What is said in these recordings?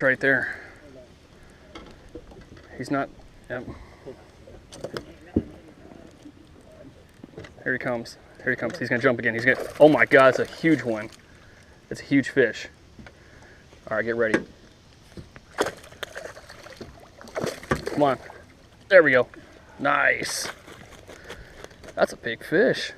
Right there. He's not. Yep. Here he comes. Here he comes. He's gonna jump again. He's gonna. Oh my God! It's a huge one. It's a huge fish. All right, get ready. Come on. There we go. Nice. That's a big fish.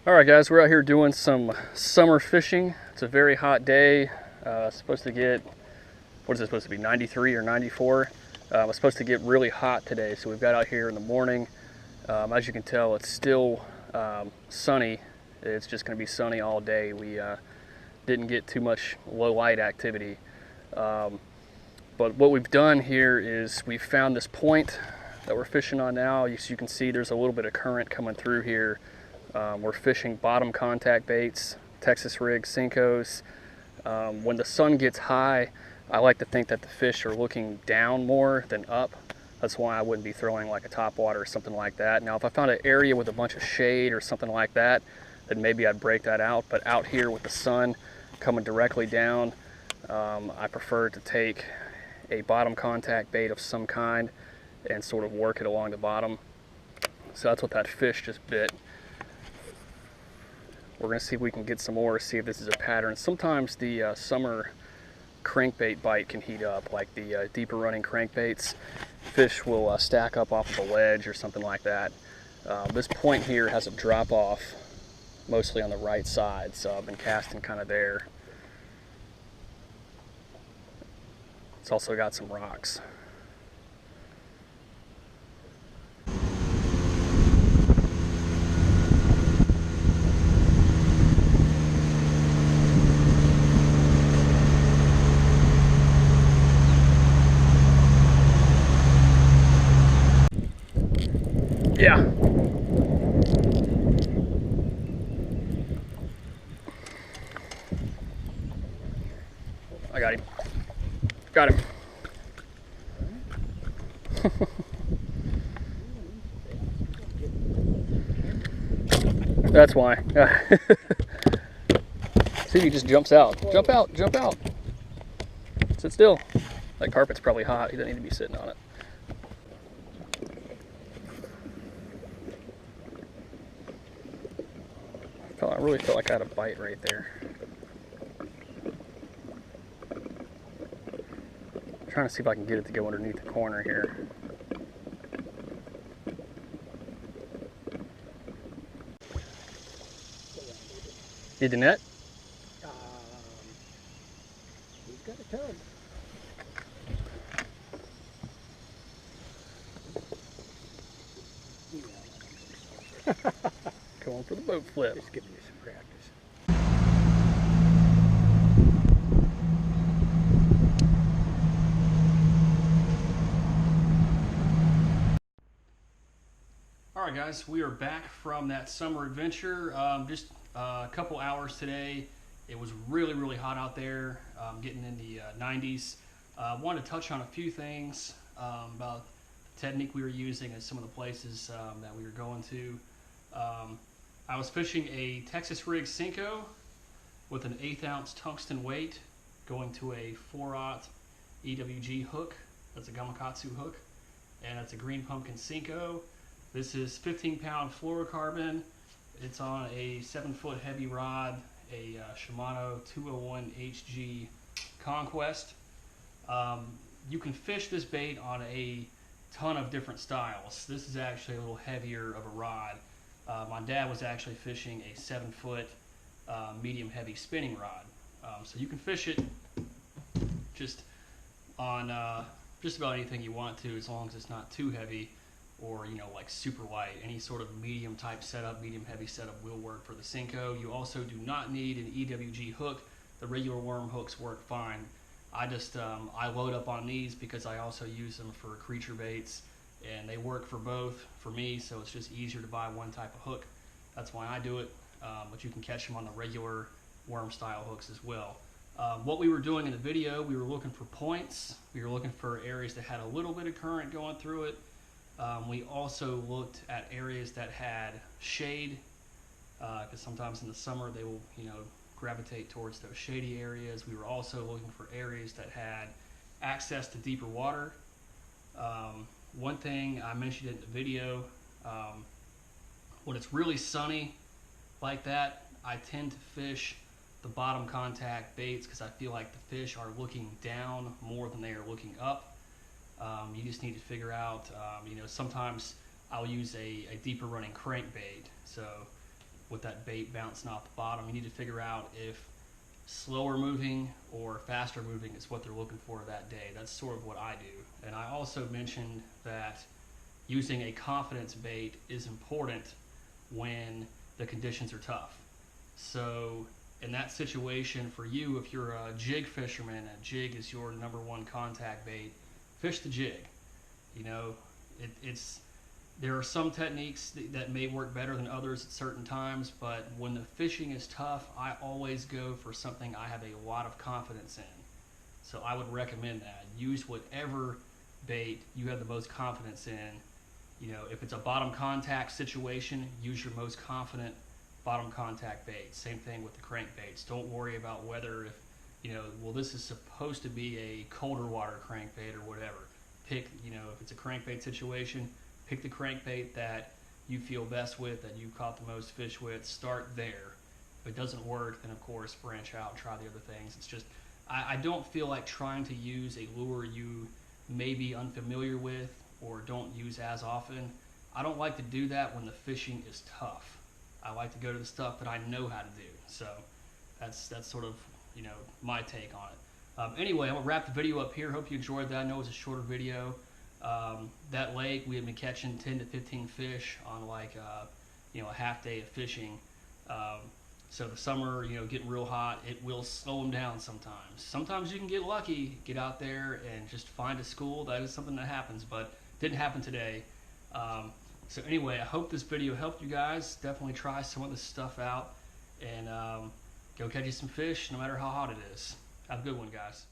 All right, guys, we're out here doing some summer fishing. It's a very hot day. It's supposed to get, what is it supposed to be, 93 or 94? It's supposed to get really hot today, so we've got out here in the morning. As you can tell, it's still sunny. It's just going to be sunny all day. We didn't get too much low light activity. But what we've done here is we've found this point that we're fishing on now. As you can see, there's a little bit of current coming through here. We're fishing bottom contact baits, Texas rig, Senkos. When the sun gets high, I like to think that the fish are looking down more than up. That's why I wouldn't be throwing like a topwater or something like that. Now, if I found an area with a bunch of shade or something like that, then maybe I'd break that out. But out here with the sun coming directly down, I prefer to take a bottom contact bait of some kind and sort of work it along the bottom. So that's what that fish just bit. We're going to see if we can get some more, see if this is a pattern. Sometimes the summer crankbait bite can heat up, like the deeper running crankbaits. Fish will stack up off of a ledge or something like that. This point here has a drop off mostly on the right side, so I've been casting kind of there. It's also got some rocks. Yeah. I got him. Got him. That's why. See, he just jumps out. Jump out, jump out. Sit still. That carpet's probably hot. He doesn't need to be sitting on it. I really felt like I had a bite right there. I'm trying to see if I can get it to go underneath the corner here. Need the net? He's got a tub. Going for the boat flip. Just give me some practice. All right, guys, we are back from that summer adventure. Just a couple hours today. It was really, really hot out there, getting in the 90s. Wanted to touch on a few things about the technique we were using at some of the places that we were going to. I was fishing a Texas rig Senko with an 1/8 ounce tungsten weight going to a 4/0 EWG hook. That's a Gamakatsu hook, and it's a green pumpkin Senko. This is 15-pound fluorocarbon. It's on a 7-foot heavy rod, a Shimano 201 HG Conquest. You can fish this bait on a ton of different styles. This is actually a little heavier of a rod. My dad was actually fishing a 7-foot medium heavy spinning rod. So you can fish it just on just about anything you want to, as long as it's not too heavy or, you know, like super light. Any sort of medium type setup, medium heavy setup will work for the Senko. You also do not need an EWG hook. The regular worm hooks work fine. I just I load up on these because I also use them for creature baits and they work for both for me, so it's just easier to buy one type of hook. That's why I do it, but you can catch them on the regular worm style hooks as well. What we were doing in the video, we were looking for points. We were looking for areas that had a little bit of current going through it. We also looked at areas that had shade, because sometimes in the summer they will, gravitate towards those shady areas. We were also looking for areas that had access to deeper water. One thing I mentioned in the video, when it's really sunny like that, I tend to fish the bottom contact baits because I feel like the fish are looking down more than they are looking up. You just need to figure out, sometimes I'll use a deeper running crankbait. So with that bait bouncing off the bottom, you need to figure out if slower moving or faster moving is what they're looking for that day. That's sort of what I do. And I also mentioned that using a confidence bait is important when the conditions are tough. So in that situation for you, if you're a jig fisherman and jig is your #1 contact bait, fish the jig. There are some techniques that may work better than others at certain times, but when the fishing is tough, I always go for something I have a lot of confidence in. So I would recommend that. Use whatever bait you have the most confidence in. If it's a bottom contact situation, use your most confident bottom contact bait. Same thing with the crankbaits. Don't worry about whether this is supposed to be a colder water crankbait or whatever. Pick, if it's a crankbait situation, pick the crankbait that you feel best with, that you caught the most fish with. Start there. If it doesn't work, then of course branch out and try the other things. It's just, I don't feel like trying to use a lure you may be unfamiliar with or don't use as often. I don't like to do that when the fishing is tough. I like to go to the stuff that I know how to do. So that's sort of my take on it. Anyway, I'm gonna wrap the video up here. Hope you enjoyed that. I know it was a shorter video. That lake, we had been catching 10 to 15 fish on like a half day of fishing. So the summer, getting real hot, it will slow them down sometimes. Sometimes you can get lucky, get out there and just find a school. That is something that happens, but didn't happen today. So anyway, I hope this video helped you guys. Definitely try some of this stuff out and go catch you some fish no matter how hot it is. Have a good one, guys.